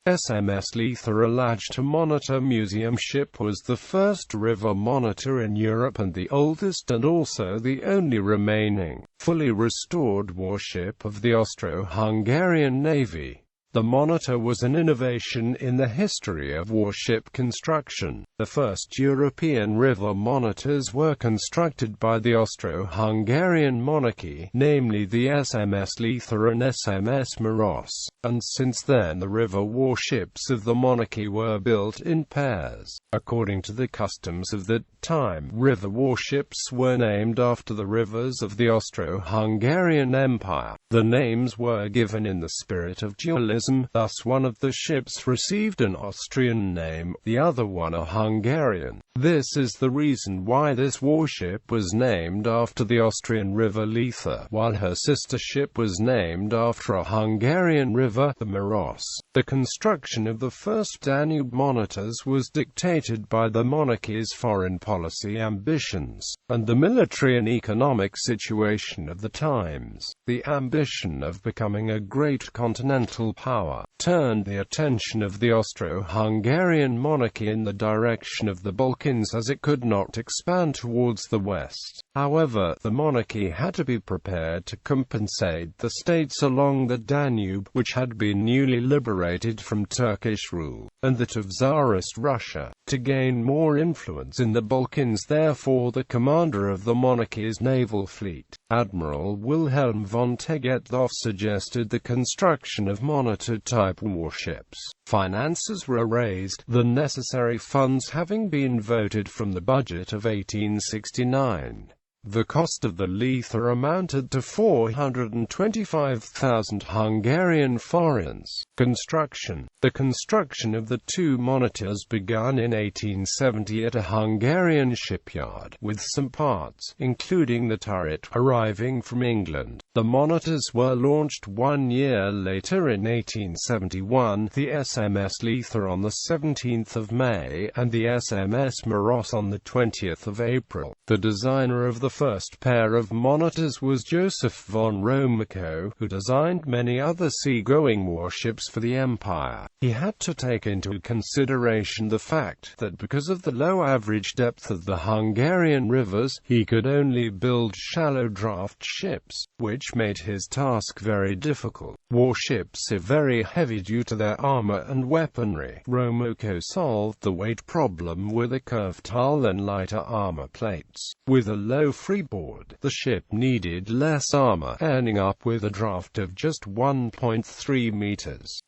SMS Leitha, a Lajta Monitor Museumship, was the first river monitor in Europe and the oldest and also the only remaining, fully restored warship of the Austro-Hungarian Navy. The Monitor was an innovation in the history of warship construction. The first European river monitors were constructed by the Austro-Hungarian Monarchy, namely the SMS Leitha and SMS Maros, and since then the river warships of the monarchy were built in pairs. According to the customs of the time, river warships were named after the rivers of the Austro-Hungarian Empire. The names were given in the spirit of dualism, thus one of the ships received an Austrian name, the other one a Hungarian. This is the reason why this warship was named after the Austrian river Leitha, while her sister ship was named after a Hungarian river, the Maros. The construction of the first Danube monitors was dictated by the monarchy's foreign policy ambitions, and the military and economic situation of the times. The ambition of becoming a great continental power turned the attention of the Austro-Hungarian monarchy in the direction of the Balkans, as it could not expand towards the west. However, the monarchy had to be prepared to compensate the states along the Danube, which had been newly liberated from Turkish rule, and that of Tsarist Russia, to gain more influence in the Balkans. Therefore, the commander of the monarchy's naval fleet, Admiral Wilhelm von Tegetthoff, suggested the construction of monitor-type warships. Finances were raised, the necessary funds having been voted from the budget of 1869. The cost of the Leitha amounted to 425,000 Hungarian forints. Construction. The construction of the two monitors began in 1870 at a Hungarian shipyard, with some parts, including the turret, arriving from England. The monitors were launched 1 year later in 1871, the SMS Leitha on the 17th of May, and the SMS Maros on the 20th of April. The designer of the first pair of monitors was Joseph von Romico, who designed many other sea-going warships for the Empire. He had to take into consideration the fact that because of the low average depth of the Hungarian rivers, he could only build shallow draft ships, which made his task very difficult. Warships are very heavy due to their armor and weaponry. Romico solved the weight problem with a curved hull and lighter armor plates. With a low freeboard, the ship needed less armor, ending up with a draft of just 1.3 meters.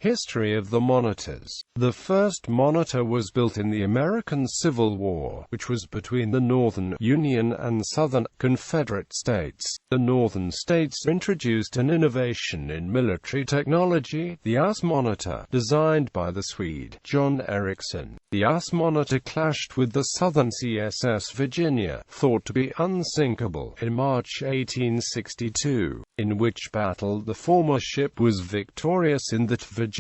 History of the monitors. The first monitor was built in the American Civil War, which was between the Northern Union and Southern Confederate States. The Northern states introduced an innovation in military technology, the US monitor, designed by the Swede John Eriken. The US monitor clashed with the Southern CSS Virginia, thought to be unsinkable, in March 1862, in which battle the former ship was victorious in that Virginia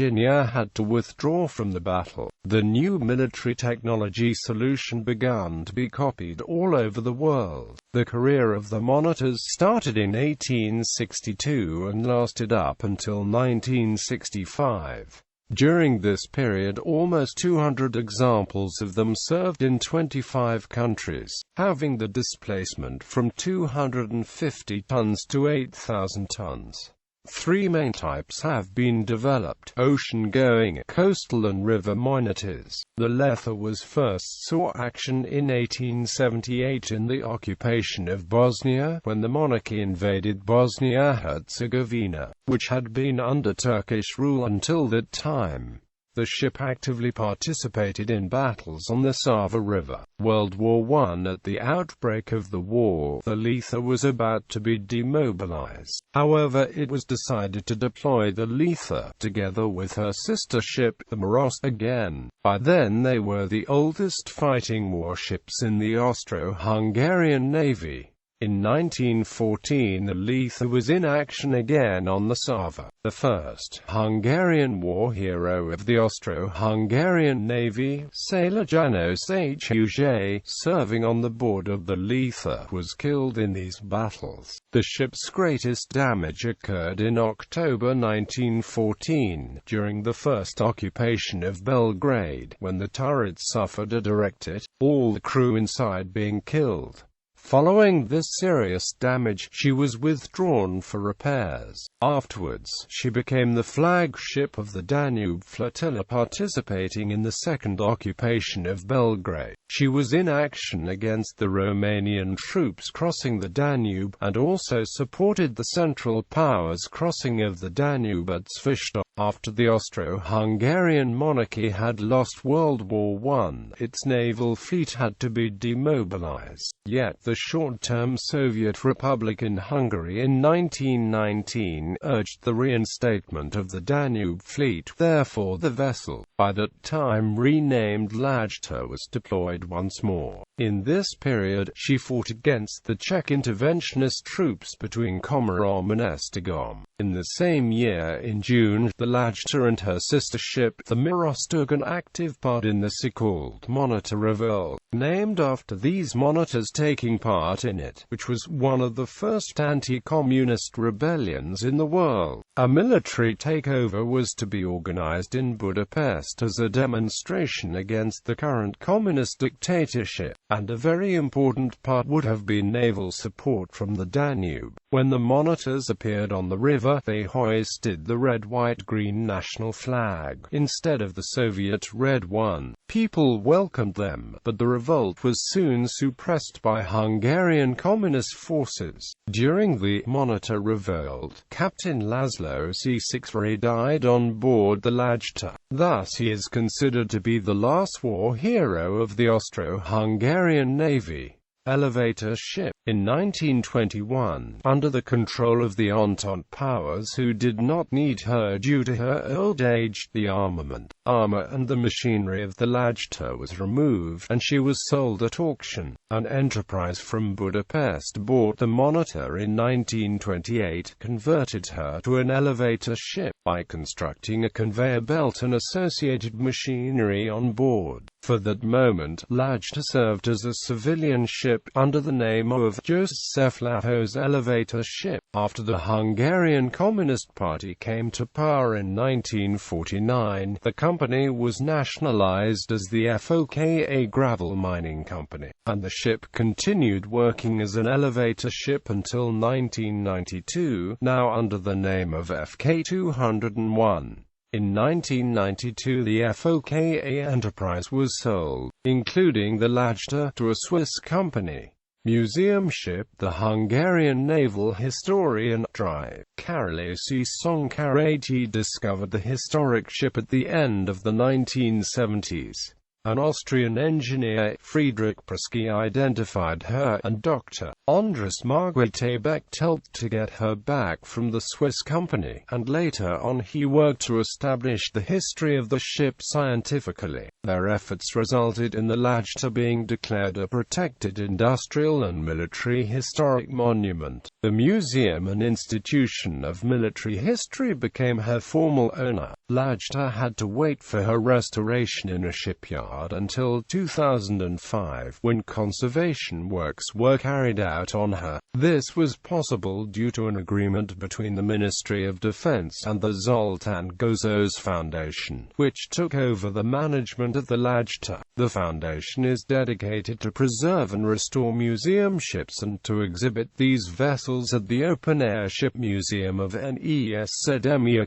had to withdraw from the battle. The new military technology solution began to be copied all over the world. The career of the monitors started in 1862 and lasted up until 1965. During this period, almost 200 examples of them served in 25 countries, having the displacement from 250 tons to 8,000 tons. Three main types have been developed: ocean-going, coastal and river monitors. The Leitha was first saw action in 1878 in the occupation of Bosnia, when the monarchy invaded Bosnia-Herzegovina, which had been under Turkish rule until that time. The ship actively participated in battles on the Sava River. World War I. At the outbreak of the war, the Leitha was about to be demobilized. However, it was decided to deploy the Leitha, together with her sister ship, the Maros, again. By then they were the oldest fighting warships in the Austro-Hungarian Navy. In 1914 the Leitha was in action again on the Sava, the first Hungarian war hero of the Austro-Hungarian Navy. Sailor Janos Huge, serving on the board of the Leitha, was killed in these battles. The ship's greatest damage occurred in October 1914, during the first occupation of Belgrade, when the turret suffered a direct hit, all the crew inside being killed. Following this serious damage, she was withdrawn for repairs. Afterwards, she became the flagship of the Danube flotilla, participating in the second occupation of Belgrade. She was in action against the Romanian troops crossing the Danube, and also supported the Central Powers' crossing of the Danube at Svista. After the Austro-Hungarian Monarchy had lost World War I, its naval fleet had to be demobilized. Yet the short-term Soviet Republic in Hungary in 1919 urged the reinstatement of the Danube fleet. Therefore the vessel, by that time renamed Lajta, was deployed once more. In this period, she fought against the Czech interventionist troops between Komárom and Esztergom. In the same year, in June, the Lajta and her sister ship, the Maros, took an active part in the so-called Monitor Revolt, named after these monitors taking part in it, which was one of the first anti-communist rebellions in the world. A military takeover was to be organized in Budapest as a demonstration against the current communist dictatorship, and a very important part would have been naval support from the Danube. When the monitors appeared on the river, they hoisted the red-white-green national flag, instead of the Soviet red one. People welcomed them, but the revolt was soon suppressed by Hungarian communist forces. During the Monitor Revolt, Captain Laszlo C6 died on board the Lajta. Thus he is considered to be the last war hero of the Austro-Hungarian Navy. Elevator ship. In 1921, under the control of the Entente powers who did not need her due to her old age, the armament, armor and the machinery of the Lajta was removed, and she was sold at auction. An enterprise from Budapest bought the Monitor in 1928, converted her to an elevator ship, by constructing a conveyor belt and associated machinery on board. For that moment, Lajta served as a civilian ship, under the name of Joseph Lato's elevator ship. After the Hungarian Communist Party came to power in 1949, the company was nationalized as the FOKA Gravel Mining Company, and the ship continued working as an elevator ship until 1992, now under the name of FK201. In 1992 the FOKA enterprise was sold, including the Lajta, to a Swiss company. Museumship. The Hungarian naval historian Karolysi Sonkarati discovered the historic ship at the end of the 1970s. An Austrian engineer, Friedrich Prusky, identified her, and Dr. Andras Margrethe Becht helped to get her back from the Swiss company, and later on he worked to establish the history of the ship scientifically. Their efforts resulted in the Lajta being declared a protected industrial and military historic monument. The Museum and Institution of Military History became her formal owner. Lajta had to wait for her restoration in a shipyard until 2005, when conservation works were carried out on her. This was possible due to an agreement between the Ministry of Defense and the Zoltán Gozos Foundation, which took over the management of the Lajta. The foundation is dedicated to preserve and restore museum ships and to exhibit these vessels at the Open-Air Ship Museum of Neszedelmi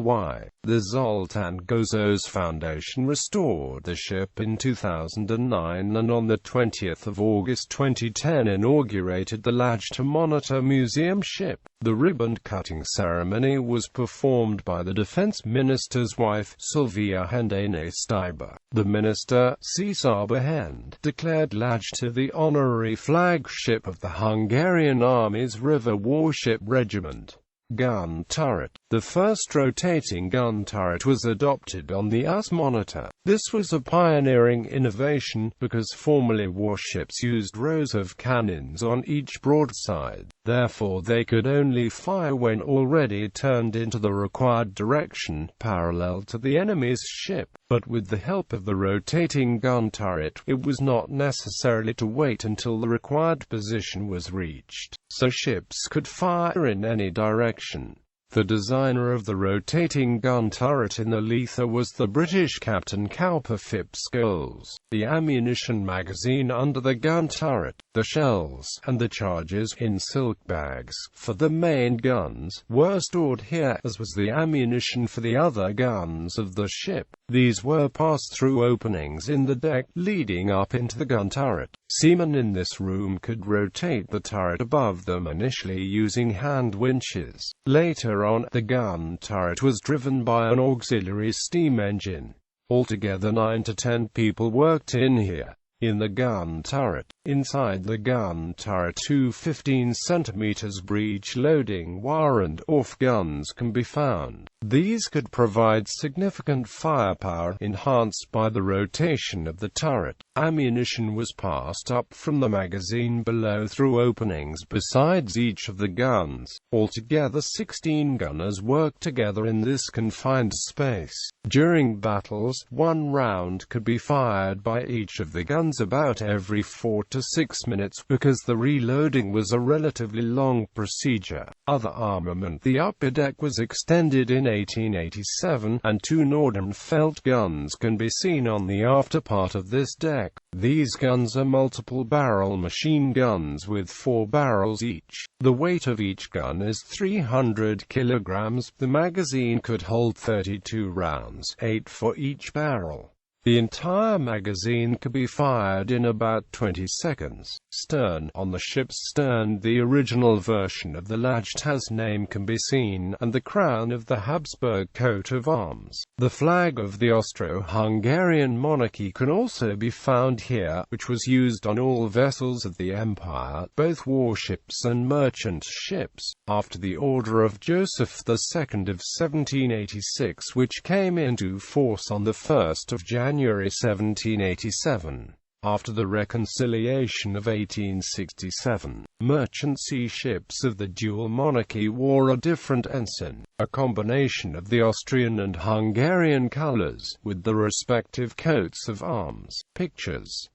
Ly. The Zoltán Gozos Foundation restored the ship in 2009 and on the 20th of August 2010 inaugurated the Lajta Monitor Museumship. The ribbon-cutting ceremony was performed by the defense minister's wife, Silvia Hendane-Steiber. The minister, Cesar Behend, declared Lajta the honorary flagship of the Hungarian Army's River Warship Regiment. Gun turret. The first rotating gun turret was adopted on the US Monitor. This was a pioneering innovation, because formerly warships used rows of cannons on each broadside. Therefore they could only fire when already turned into the required direction, parallel to the enemy's ship. But with the help of the rotating gun turret, it was not necessary to wait until the required position was reached, so ships could fire in any direction. The designer of the rotating gun turret in the Leitha was the British Captain Cowper Phipps Scholes. The ammunition magazine under the gun turret, the shells, and the charges, in silk bags, for the main guns, were stored here, as was the ammunition for the other guns of the ship. These were passed through openings in the deck, leading up into the gun turret. Seamen in this room could rotate the turret above them, initially using hand winches. Later on, the gun turret was driven by an auxiliary steam engine. Altogether 9 to 10 people worked in here. In the gun turret. Inside the gun turret, two 15 cm breech loading wire and off guns can be found. These could provide significant firepower, enhanced by the rotation of the turret. Ammunition was passed up from the magazine below through openings besides each of the guns. Altogether 16 gunners worked together in this confined space. During battles, one round could be fired by each of the guns about every 4 to 6 minutes, because the reloading was a relatively long procedure. Other armament. The upper deck was extended in 1887, and two Nordenfeldt guns can be seen on the after part of this deck. These guns are multiple-barrel machine guns with 4 barrels each. The weight of each gun is 300 kilograms. The magazine could hold 32 rounds, 8 for each barrel. The entire magazine could be fired in about 20 seconds. Stern. On the ship's stern, the original version of the Lajta's name can be seen, and the crown of the Habsburg coat of arms. The flag of the Austro-Hungarian Monarchy can also be found here, which was used on all vessels of the Empire, both warships and merchant ships, after the order of Joseph II of 1786, which came into force on the 1st of January 1787. After the reconciliation of 1867, merchant sea ships of the dual monarchy wore a different ensign, a combination of the Austrian and Hungarian colors, with the respective coats of arms. Pictures.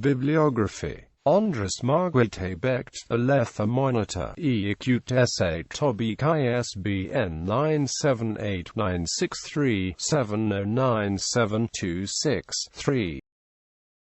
Bibliography. Andras Margrethe Becht, The Lajta Monitor, Eacute Essay Tobic ISBN 9789637097263.